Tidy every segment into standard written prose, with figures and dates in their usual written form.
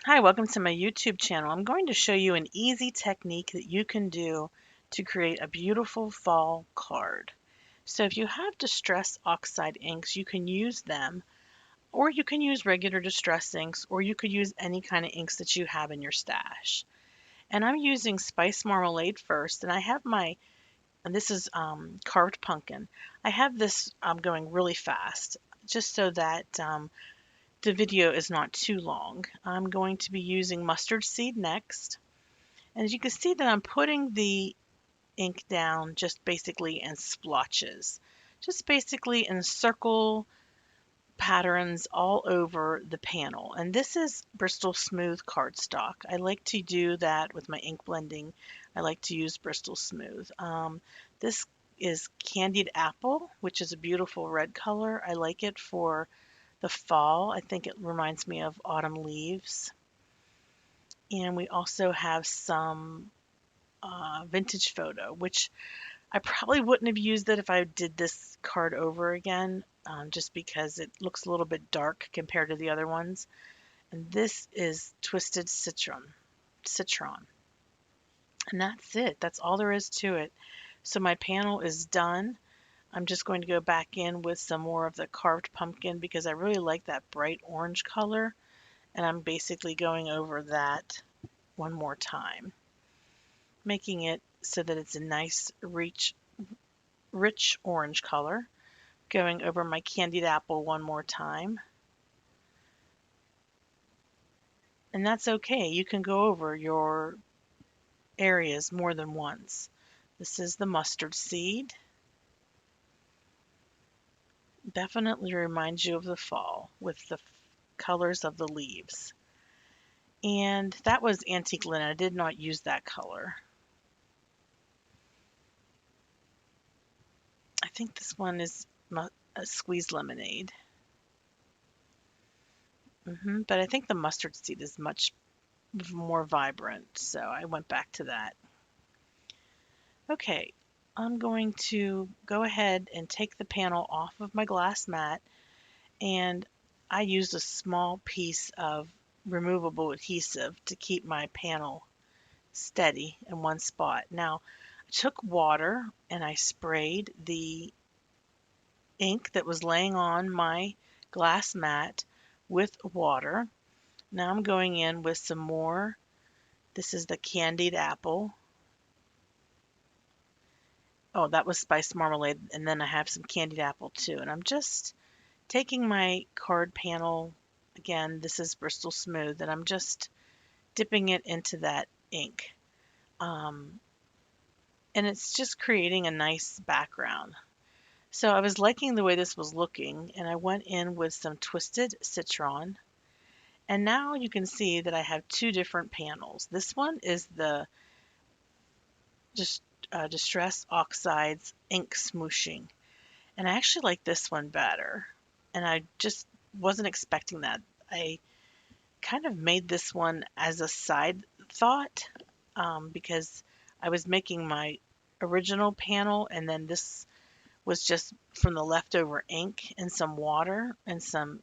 Hi, welcome to my YouTube channel. I'm going to show you an easy technique that you can do to create a beautiful fall card. So if you have Distress Oxide inks, you can use them, or you can use regular Distress inks, or you could use any kind of inks that you have in your stash. And I'm using Spice Marmalade first, and I have and this is carved pumpkin. I have this going really fast, just so that the video is not too long. I'm going to be using mustard seed next. And as you can see that I'm putting the ink down just basically in splotches. Just basically in circle patterns all over the panel. And this is Bristol Smooth cardstock. I like to do that with my ink blending. I like to use Bristol Smooth. This is Candied Apple, which is a beautiful red color. I like it for the fall. I think it reminds me of autumn leaves. And we also have some vintage photo, which I probably wouldn't have used it if I did this card over again, just because it looks a little bit dark compared to the other ones. And this is Twisted Citron. And that's it. That's all there is to it. So my panel is done. I'm just going to go back in with some more of the carved pumpkin because I really like that bright orange color. And I'm basically going over that one more time, making it so that it's a nice, rich orange color. Going over my candied apple one more time. And that's okay. You can go over your areas more than once. This is the mustard seed. Definitely reminds you of the fall with the colors of the leaves. And that was antique linen. I did not use that color. I think this one is a squeezed lemonade. But I think the mustard seed is much more vibrant, so I went back to that. Okay, I'm going to go ahead and take the panel off of my glass mat, and I used a small piece of removable adhesive to keep my panel steady in one spot. Now, I took water and I sprayed the ink that was laying on my glass mat with water. Now I'm going in with some more. This is the candied apple. Oh, that was spiced marmalade, and then I have some candied apple too. And I'm just taking my card panel, again, this is Bristol Smooth, and I'm just dipping it into that ink. And it's just creating a nice background. So I was liking the way this was looking, and I went in with some Twisted Citron. And now you can see that I have two different panels. This one is the just Distress Oxides ink smooshing. And I actually like this one better. And I just wasn't expecting that. I kind of made this one as a side thought because I was making my original panel, and then this was just from the leftover ink and some water and some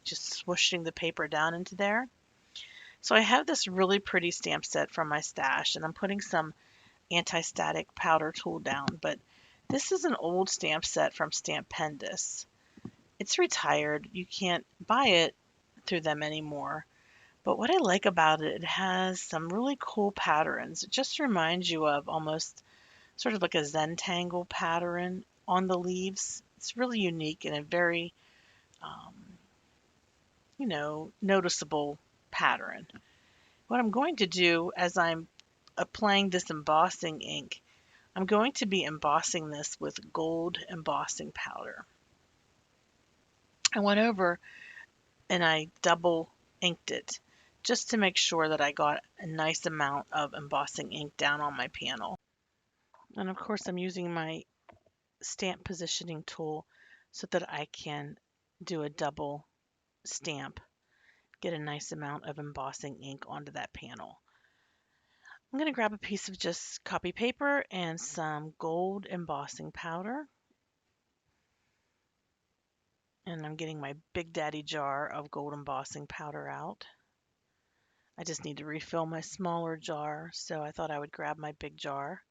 just swooshing the paper down into there. So I have this really pretty stamp set from my stash, and I'm putting some anti-static powder tool down, but this is an old stamp set from Stampendous. It's retired. You can't buy it through them anymore. But what I like about it, it has some really cool patterns. It just reminds you of almost sort of like a Zentangle pattern on the leaves. It's really unique and a very, um, noticeable pattern. What I'm going to do as I'm applying this embossing ink, I'm going to be embossing this with gold embossing powder. I went over and I double inked it just to make sure that I got a nice amount of embossing ink down on my panel. And of course I'm using my stamp positioning tool so that I can do a double stamp, get a nice amount of embossing ink onto that panel. I'm going to grab a piece of just copy paper and some gold embossing powder. And I'm getting my Big Daddy jar of gold embossing powder out. I just need to refill my smaller jar, so I thought I would grab my big jar.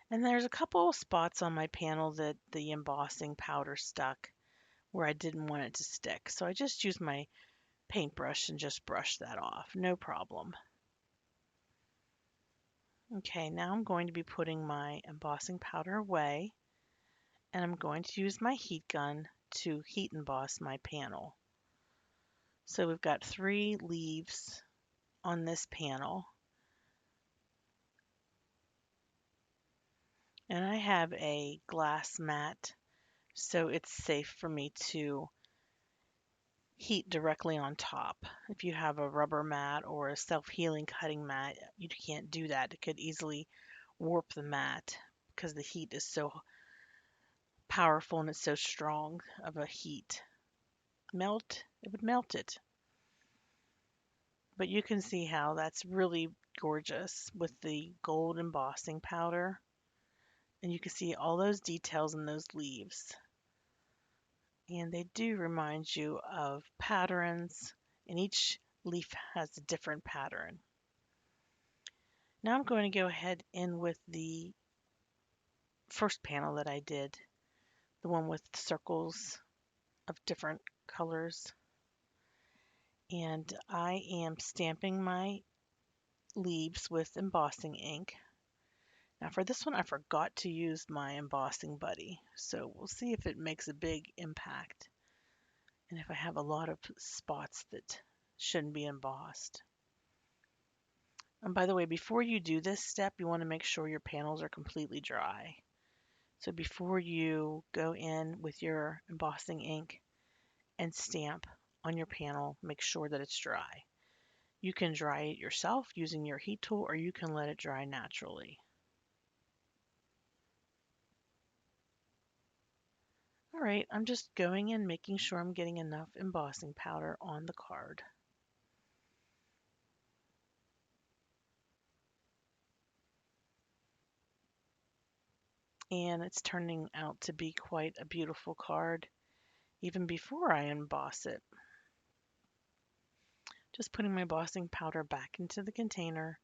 And there's a couple of spots on my panel that the embossing powder stuck where I didn't want it to stick. So I just used my paintbrush and just brushed that off. No problem. Okay, now I'm going to be putting my embossing powder away, and I'm going to use my heat gun to heat emboss my panel. So we've got 3 leaves on this panel. And I have a glass mat, so it's safe for me to heat directly on top. If you have a rubber mat or a self-healing cutting mat, you can't do that. It could easily warp the mat because the heat is so powerful and it's so strong of a heat. It would melt it. But you can see how that's really gorgeous with the gold embossing powder. And you can see all those details in those leaves. And they do remind you of patterns, and each leaf has a different pattern. Now I'm going to go ahead in with the first panel that I did, the one with circles of different colors. And I am stamping my leaves with embossing ink. Now for this one, I forgot to use my embossing buddy, so we'll see if it makes a big impact and if I have a lot of spots that shouldn't be embossed. And by the way, before you do this step, you want to make sure your panels are completely dry. So before you go in with your embossing ink and stamp on your panel, make sure that it's dry. You can dry it yourself using your heat tool, or you can let it dry naturally. All right, I'm just going in making sure I'm getting enough embossing powder on the card. And it's turning out to be quite a beautiful card even before I emboss it. Just putting my embossing powder back into the container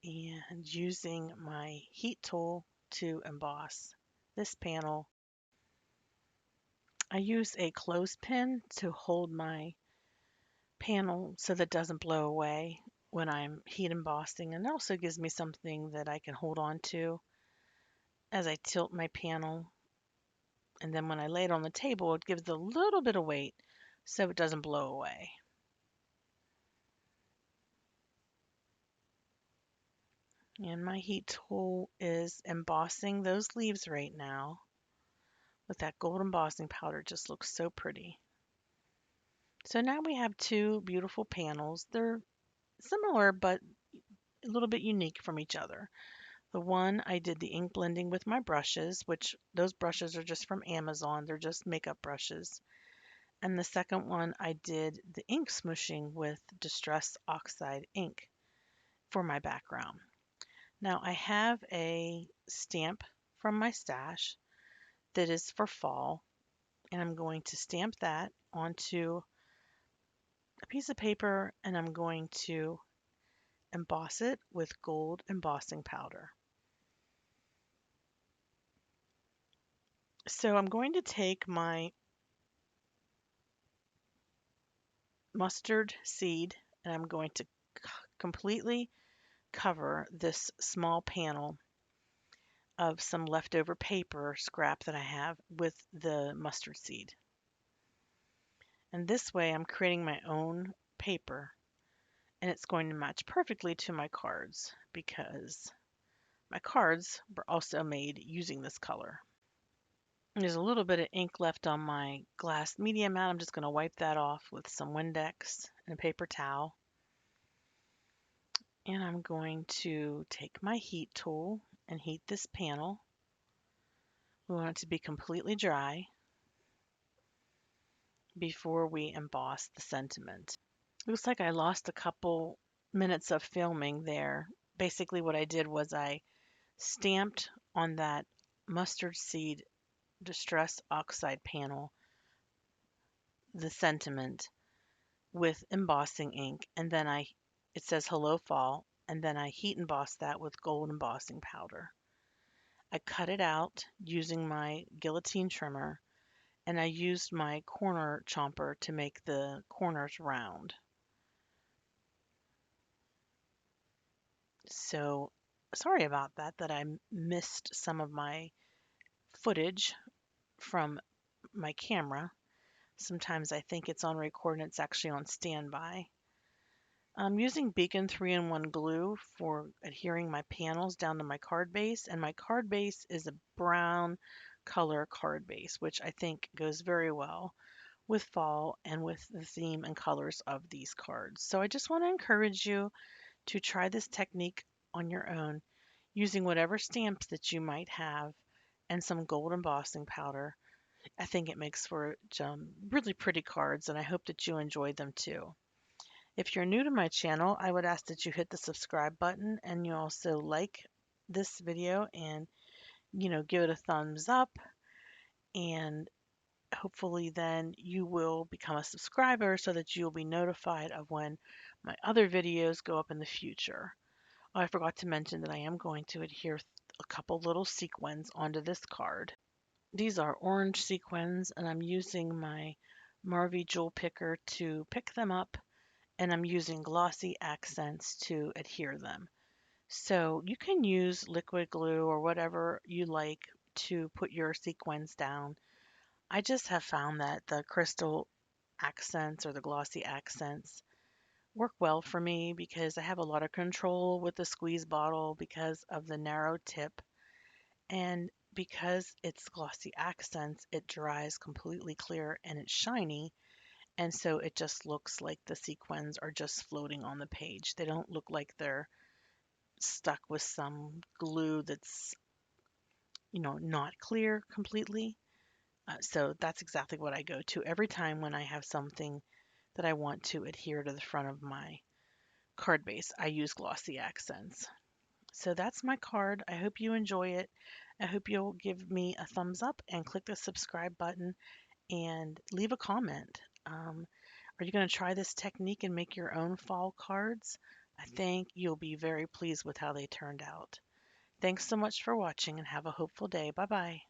and using my heat tool to emboss this panel. I use a clothespin to hold my panel so that it doesn't blow away when I'm heat embossing, and it also gives me something that I can hold on to as I tilt my panel. And then when I lay it on the table, it gives a little bit of weight so it doesn't blow away. And my heat tool is embossing those leaves right now with that gold embossing powder. It just looks so pretty. So now we have 2 beautiful panels. They're similar but a little bit unique from each other. The one I did the ink blending with my brushes, which those brushes are just from Amazon. They're just makeup brushes. And the second one I did the ink smooshing with Distress Oxide ink for my background. Now I have a stamp from my stash that is for fall, and I'm going to stamp that onto a piece of paper, and I'm going to emboss it with gold embossing powder. So I'm going to take my mustard seed and I'm going to completely cover this small panel of some leftover paper scrap that I have with the mustard seed. And this way I'm creating my own paper, and it's going to match perfectly to my cards because my cards were also made using this color. There's a little bit of ink left on my glass media mat. I'm just going to wipe that off with some Windex and a paper towel. And I'm going to take my heat tool and heat this panel. We want it to be completely dry before we emboss the sentiment. Looks like I lost a couple minutes of filming there. Basically what I did was I stamped on that mustard seed Distress Oxide panel the sentiment with embossing ink, and then I It says Hello Fall, and then I heat emboss that with gold embossing powder. I cut it out using my guillotine trimmer, and I used my corner chomper to make the corners round. So sorry about that, that I missed some of my footage from my camera. Sometimes I think it's on record and it's actually on standby. I'm using Beacon 3-in-1 glue for adhering my panels down to my card base, and my card base is a brown color card base, which I think goes very well with fall and with the theme and colors of these cards. So I just want to encourage you to try this technique on your own using whatever stamps that you might have and some gold embossing powder. I think it makes for really pretty cards, and I hope that you enjoy them too. If you're new to my channel, I would ask that you hit the subscribe button and you also like this video and give it a thumbs up, and hopefully then you will become a subscriber so that you'll be notified of when my other videos go up in the future. Oh, I forgot to mention that I am going to adhere a couple little sequins onto this card. These are orange sequins, and I'm using my Marvy jewel picker to pick them up, and I'm using glossy accents to adhere them. So you can use liquid glue or whatever you like to put your sequins down. I just have found that the crystal accents or the glossy accents work well for me because I have a lot of control with the squeeze bottle because of the narrow tip, and because it's glossy accents, it dries completely clear and it's shiny, and so it just looks like the sequins are just floating on the page. They don't look like they're stuck with some glue that's, not clear completely. So that's exactly what I go to every time when I have something that I want to adhere to the front of my card base. I use glossy accents. So that's my card. I hope you enjoy it. I hope you'll give me a thumbs up and click the subscribe button and leave a comment. Are you going to try this technique and make your own fall cards? I think you'll be very pleased with how they turned out. Thanks so much for watching and have a hopeful day. Bye bye.